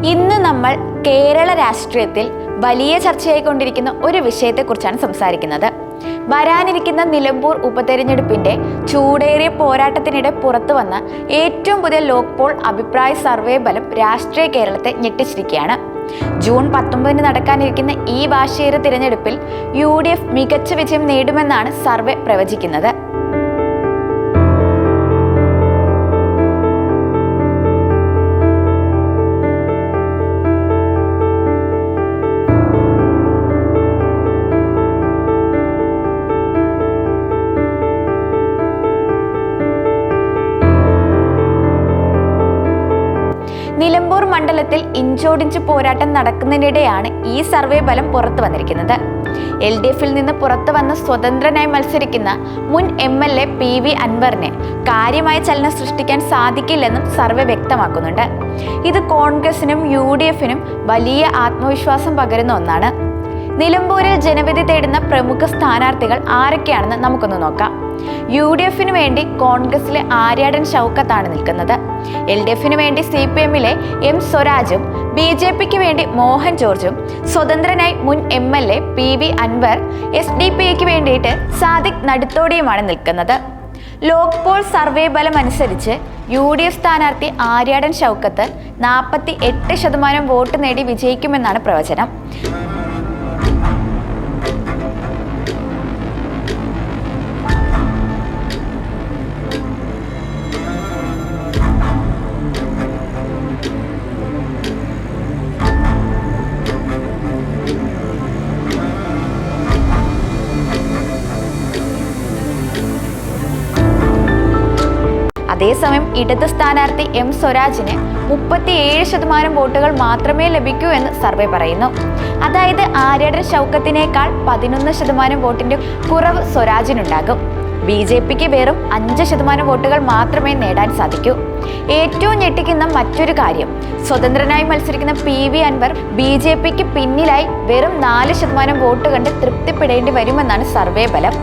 ഇന്ന് നമ്മൾ കേരള രാഷ്ട്രീയത്തിൽ വലിയ ചർച്ചയായിക്കൊണ്ടിരിക്കുന്ന ഒരു വിഷയത്തെക്കുറിച്ചാണ് സംസാരിക്കുന്നത്. വരാനിരിക്കുന്ന നിലമ്പൂർ ഉപതെരഞ്ഞെടുപ്പിന്റെ ചൂടേറിയ പോരാട്ടത്തിനിടെ പുറത്തു വന്ന ഏറ്റവും പുതിയ ലോക് പോൾ അഭിപ്രായ സർവേ ഫലം രാഷ്ട്രീയ കേരളത്തെ ഞെട്ടിച്ചിരിക്കുകയാണ്. ജൂൺ 19 നടക്കാനിരിക്കുന്ന ഈ വാശിയേറിയ തിരഞ്ഞെടുപ്പിൽ UDF മികച്ച വിജയം നേടുമെന്നാണ് സർവേ പ്രവചിക്കുന്നത്. നിലമ്പൂർ മണ്ഡലത്തിൽ ഇഞ്ചോടിഞ്ച് പോരാട്ടം നടക്കുന്നതിനിടെയാണ് ഈ സർവേ ഫലം പുറത്തു വന്നിരിക്കുന്നത്. LDFിൽ നിന്ന് പുറത്തു വന്ന സ്വതന്ത്രനായി മത്സരിക്കുന്ന മുൻ MLA PV അൻവറിന് കാര്യമായ ചലനം സൃഷ്ടിക്കാൻ സാധിക്കില്ലെന്നും സർവേ വ്യക്തമാക്കുന്നുണ്ട്. ഇത് കോൺഗ്രസിനും UDFിനും വലിയ ആത്മവിശ്വാസം പകരുന്ന ഒന്നാണ്. നിലമ്പൂരിൽ ജനവിധി തേടുന്ന പ്രമുഖ സ്ഥാനാർത്ഥികൾ ആരൊക്കെയാണെന്ന് നമുക്കൊന്ന് നോക്കാം. UDFിനു വേണ്ടി കോൺഗ്രസിലെ ആര്യാടൻ ഷൗക്കത്താണ് നിൽക്കുന്നത്. LDFിനു വേണ്ടി CPMലെ M സ്വരാജും BJPക്ക് വേണ്ടി മോഹൻ ജോർജും സ്വതന്ത്രനായി മുൻ MLA PV അൻവർ, SDPക്ക് വേണ്ടിയിട്ട് സാദിഖ് നടുത്തോടിയുമാണ് നിൽക്കുന്നത്. ലോക് പോൾ സർവേ ഫലം അനുസരിച്ച് UDF സ്ഥാനാർത്ഥി ആര്യാടൻ ഷൗക്കത്ത് 48% വോട്ട് നേടി വിജയിക്കുമെന്നാണ് പ്രവചനം. അതേസമയം ഇടത് സ്ഥാനാർത്ഥി M സ്വരാജിന് 37% വോട്ടുകൾ മാത്രമേ ലഭിക്കൂ എന്ന് സർവേ പറയുന്നു. അതായത് ആര്യാടൻ ഷൗക്കത്തിനേക്കാൾ 11% വോട്ടിന്റെ കുറവ് സ്വരാജിനുണ്ടാകും. BJPക്ക് വെറും 5% വോട്ടുകൾ മാത്രമേ നേടാൻ സാധിക്കൂ. ഏറ്റവും ഞെട്ടിക്കുന്ന മറ്റൊരു കാര്യം, സ്വതന്ത്രനായി മത്സരിക്കുന്ന PV അൻവർ BJPക്ക് പിന്നിലായി വെറും 4% വോട്ട് കണ്ട് തൃപ്തിപ്പെടേണ്ടി വരുമെന്നാണ് സർവേ ഫലം.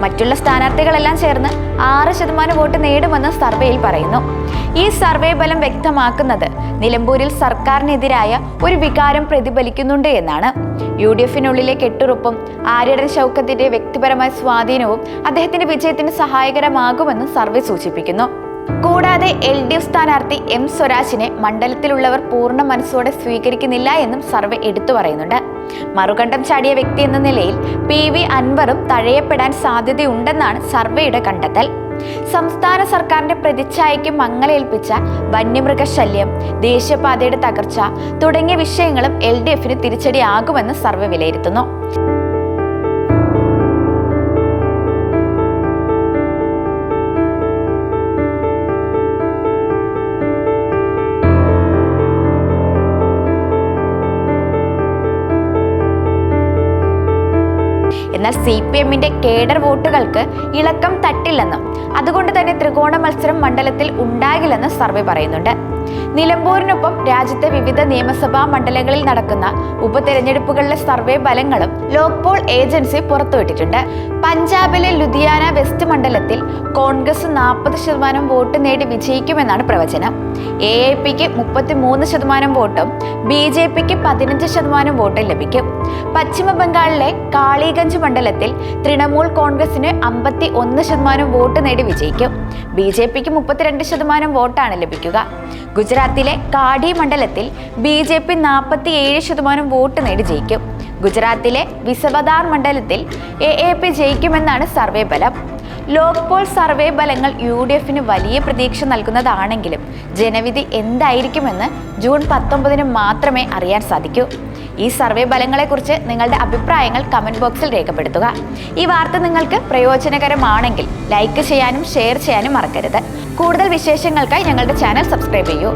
മറ്റുള്ള സ്ഥാനാർത്ഥികളെല്ലാം ചേർന്ന് 6% വോട്ട് നേടുമെന്ന് സർവേയിൽ പറയുന്നു. ഈ സർവേ ഫലം വ്യക്തമാക്കുന്നത് നിലമ്പൂരിൽ സർക്കാരിനെതിരായ ഒരു വികാരം പ്രതിഫലിക്കുന്നുണ്ട് എന്നാണ്. UDFിനുള്ളിലെ കെട്ടുറപ്പും ആര്യാടൻ ഷൗക്കത്തിന്റെ വ്യക്തിപരമായ സ്വാധീനവും അദ്ദേഹത്തിന്റെ വിജയത്തിന് സഹായകരമാകുമെന്ന് സർവേ സൂചിപ്പിക്കുന്നു. കൂടാതെ LDF സ്ഥാനാർത്ഥി M സ്വരാജിനെ മണ്ഡലത്തിലുള്ളവർ പൂർണ്ണ മനസ്സോടെ സ്വീകരിക്കുന്നില്ല എന്നും സർവേ എടുത്തു പറയുന്നുണ്ട്. മറുകണ്ഠം ചാടിയ വ്യക്തി എന്ന നിലയിൽ PV അൻവറും തഴയപ്പെടാൻ സാധ്യതയുണ്ടെന്നാണ് സർവേയുടെ കണ്ടെത്തൽ. സംസ്ഥാന സർക്കാരിന്റെ പ്രതിച്ഛായയ്ക്ക് മങ്ങലേൽപ്പിച്ച വന്യമൃഗശല്യം, ദേശീയപാതയുടെ തകർച്ച തുടങ്ങിയ വിഷയങ്ങളും LDFന് തിരിച്ചടിയാകുമെന്ന് സർവേ വിലയിരുത്തുന്നു. എന്നാൽ CPMന്റെ കേഡർ വോട്ടുകൾക്ക് ഇളക്കം തട്ടില്ലെന്നും അതുകൊണ്ട് തന്നെ ത്രികോണ മത്സരം മണ്ഡലത്തിൽ ഉണ്ടാകില്ലെന്ന് സർവേ പറയുന്നുണ്ട്. നിലമ്പൂരിനൊപ്പം രാജ്യത്തെ വിവിധ നിയമസഭാ മണ്ഡലങ്ങളിൽ നടക്കുന്ന ഉപതെരഞ്ഞെടുപ്പുകളിലെ സർവേ ഫലങ്ങളും ലോക് പോൾ ഏജൻസി പുറത്തുവിട്ടിട്ടുണ്ട്. പഞ്ചാബിലെ ലുധിയാന വെസ്റ്റ് മണ്ഡലത്തിൽ കോൺഗ്രസ് 40% വോട്ട് നേടി വിജയിക്കുമെന്നാണ് പ്രവചനം. AIPക്ക് 33% വോട്ടും BJPക്ക് 15% വോട്ടും ലഭിക്കും. പശ്ചിമ ബംഗാളിലെ കാളിഗഞ്ച് മണ്ഡലത്തിൽ തൃണമൂൽ കോൺഗ്രസിന് 51% വോട്ട് നേടി വിജയിക്കും. BJPക്ക് 32% വോട്ടാണ് ലഭിക്കുക. ഗുജറാത്തിലെ കാഡി മണ്ഡലത്തിൽ BJP 47% വോട്ട് നേടി ജയിക്കും. ഗുജറാത്തിലെ വിസവദാർ മണ്ഡലത്തിൽ AAP ജയിക്കുമെന്നാണ് സർവേ ഫലം. ലോക് പോൾ സർവേ ഫലങ്ങൾ UDFന് വലിയ പ്രതീക്ഷ നൽകുന്നതാണെങ്കിലും ജനവിധി എന്തായിരിക്കുമെന്ന് ജൂൺ 19 മാത്രമേ അറിയാൻ സാധിക്കൂ. ഈ സർവേ ഫലങ്ങളെക്കുറിച്ച് നിങ്ങളുടെ അഭിപ്രായങ്ങൾ കമന്റ് ബോക്സിൽ രേഖപ്പെടുത്തുക. ഈ വാർത്ത നിങ്ങൾക്ക് പ്രയോജനകരമാണെങ്കിൽ ലൈക്ക് ചെയ്യാനും ഷെയർ ചെയ്യാനും മറക്കരുത്. കൂടുതൽ വിശേഷങ്ങൾക്കായി ഞങ്ങളുടെ ചാനൽ സബ്സ്ക്രൈബ് ചെയ്യൂ.